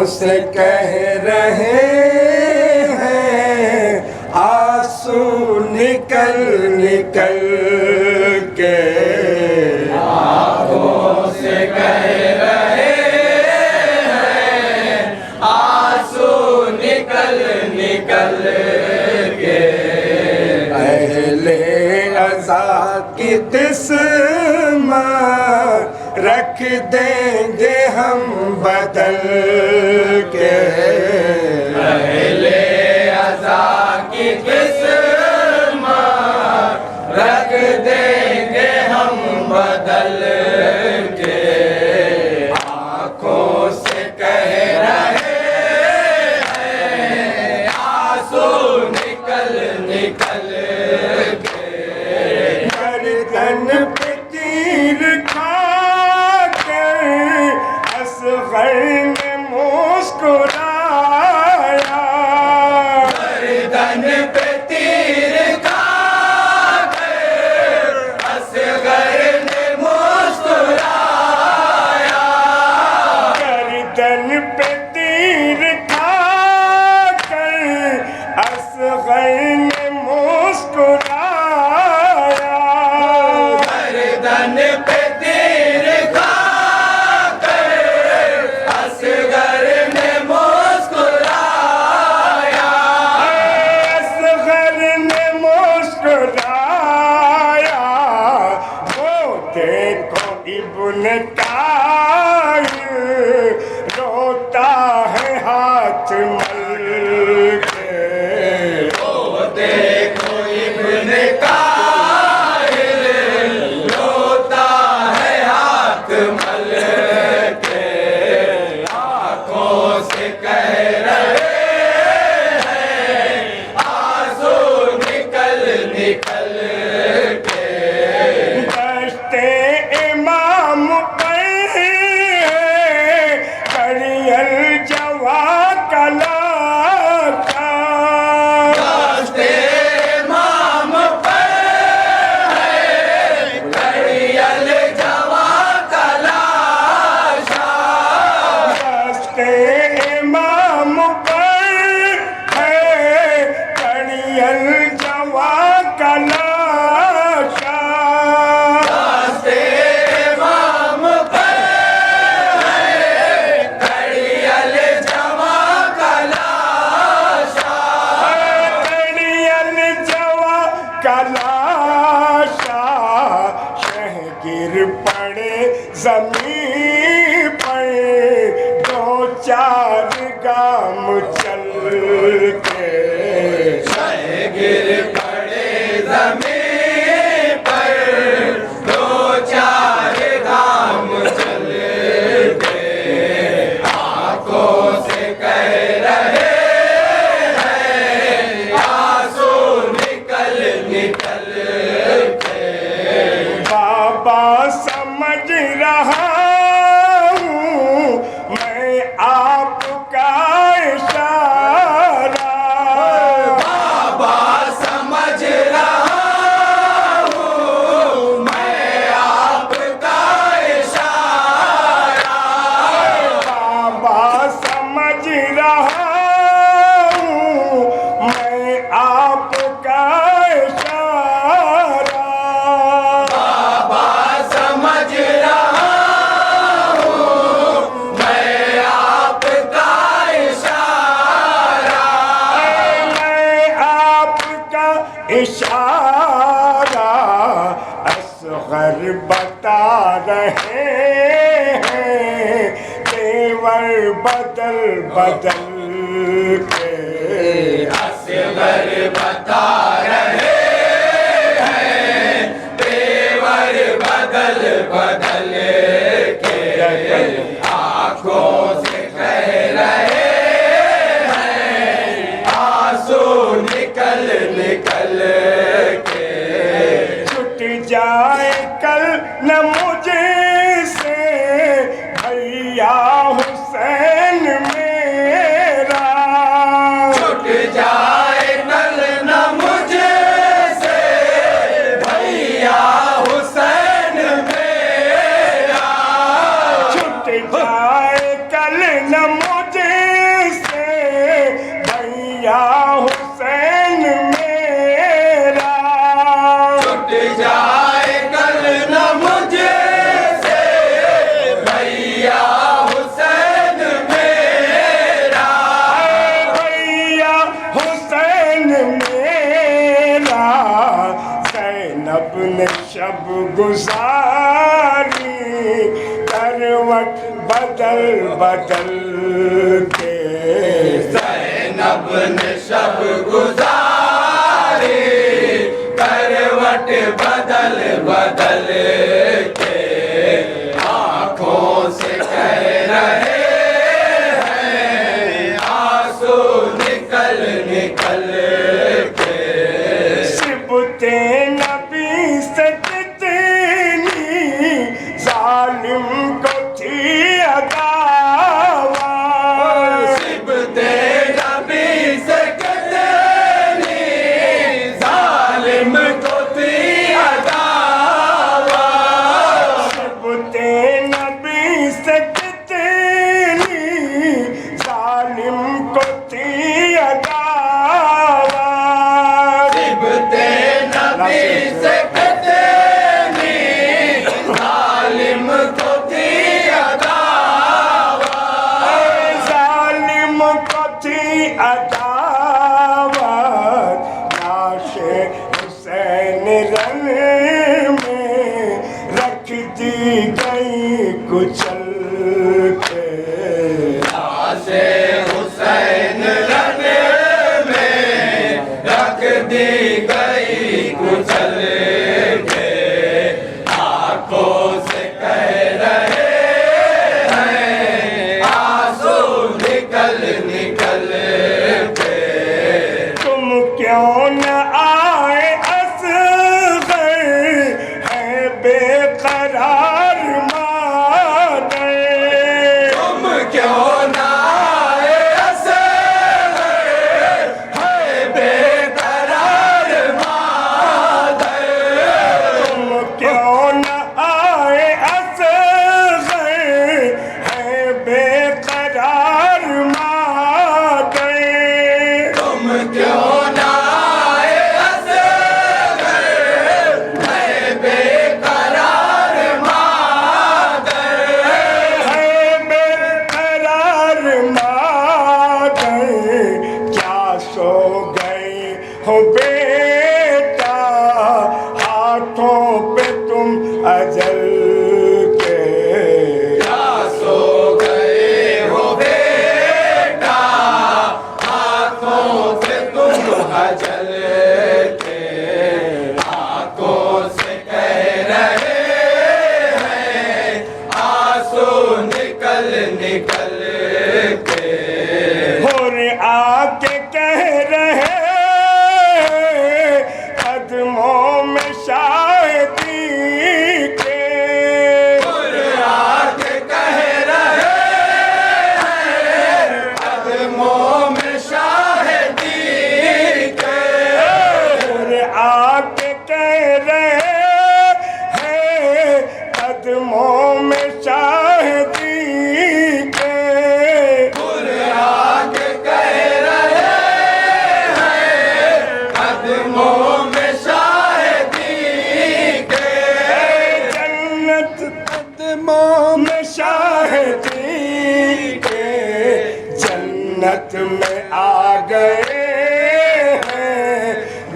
से कह रहे हैं आंसू निकल निकल के, आँखों से कह रहे हैं आंसू निकल निकल के। अहले अज़ा की किस्मत रख देंगे हम बदल के, अहले अज़ा की किस्मत रख देंगे हम बदल के। आँखों से कह रहे हैं आंसू निकल निकल के। गर्दन पे तीर खा कर असग़र ने मुस्कुराया, गर्दन पे तीर खाकर असग़र ने मुस्कुराया। गर्दन पे तीर खा कर असग़र ने मुस्कुराया, गर्दन पे तीर खाकर असग़र ने मुस्कुराया। असग़र ने मुस्कुराया। वो देखो इब्न ताहिर रोता है हाथ मल के, ओ देखो इब्न ताहिर रोता है हाथ मल के। आँखों से कह रहे हैं आंसू निकल निकल के। दश्ते इमाम पर है करियल जवा कला का, दश्ते इमाम पर है करियल जवा तलाशा। दश्ते इमाम पर है करियल जवा कला का, दश्ते इमाम पर है करियल जवा तलाशा। करियल जवा कलाशा। शहगिर पड़े जमीन पर दो चार गाम चल के, गिर पड़े ज़मीन पर दो चार गाम चल के। आँखों से कह रहे हैं आंसू निकल निकल के। बाबा समझ रहा हूँ मैं आपका इशारा, बाबा समझ रहा हूँ मैं आपका इशारा। बाबा समझ रहा हूँ मैं आपका इशारा, बाबा समझ रहा हूँ मैं आपका इशारा। मैं आपका इशारा। असग़र बता रहे हैं तेवर बदल बदल के, असग़र बता रहे हैं तेवर बदल बदल के। आँखों से कह रहे हैं आंसू निकल निकल के। छूट जाए कल न मुझे से भैया हुसैन मेरा, छूट जाए कल न मुझे से भैया हुसैन मेरा। छूट जाए कल न मुझे भैया हुसैन मेरा। छूट जाए कल न मुझसे भैया हुसैन मेरा। भैया हुसैन मेरा, ज़ैनब ने शब गुजारी करवट बदल बदल के। ज़ैनब ने शब गुजारी करवट बदल बदल के। आँखों से कह रहे हैं आंसू निकल निकल के। सिबते नबी से कितनी जालिम को थी अदावत। सिबते नबी से कितनी जालिम को थी अदावत। सिबते नबी से कितनी जालिम को थी अदावत। सिबते नबी से कितनी जालिम को थी अदावत। जालिम को थी अदावत। लाशे हुसैन रन में रख दी गई कुचल के। लाशे हुसैन रन में रख दी गई कुचल के। आंखों से कह रहे हैं आंसू निकल निकल के। तुम क्यों न आए असगर है बेकरार मादर। तुम क्यों ना आए असगर है बेकरार मादर। तुम क्यों न आए असगर है बेकरार मादर। तुम क्यों ना आए असगर है बेकरार मादर। है बेकरार मादर। क्या सो गए हो बेटा हाथों पे तुम अजल के। क्या सो गए हो बेटा हाथों से तुम हजल के। आंखों से कह रहे हैं आंसू निकल निकल के। और आके कह रहे कदमों में शायदी के। और आके कह रहे हैं कदमों में शाहिदी के। और आके कह रहे हैं कदमों में शायदी के। और आके कह रहे हैं कदमों में शाहिदी के। जन्नत कदमों में शाहिदी के। जन्नत में आ गए हैं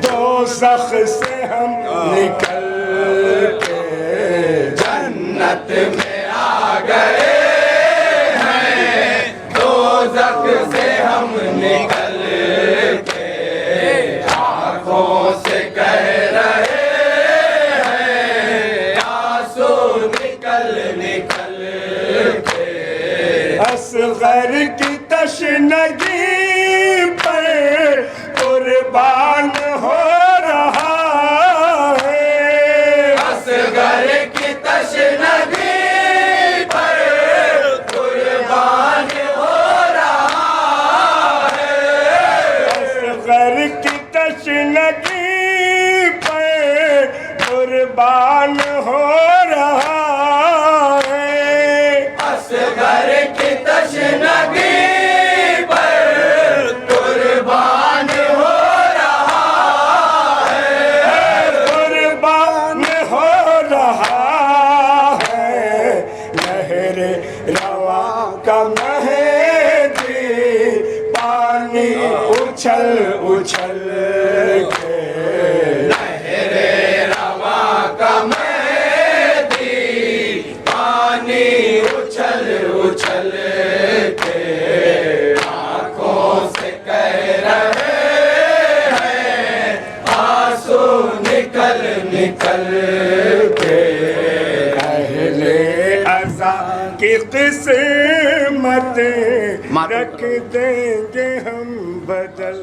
दोज़ख से हम निकल के। जन्नत में आ गए हैं दोज़ख से हम निकल के। आँखों से कह रहे हैं आंसू निकल निकल के। असगर की तशनगी पर कुर्बान हो रहा है। असगर की तशनगी पर कुर्बान हो रहा है। असगर की तशनगी पर कुर्बान हो रहा है। असगर की तशनगी पर कुर्बान रवा का मेहदी पानी उछल उछल के लहरे रवा का मेहदी पानी उछल उछल के आंखों से कह रहे हैं आंसू निकल निकल के अहले अज़ा की किस्मत रख देंगे हम बदल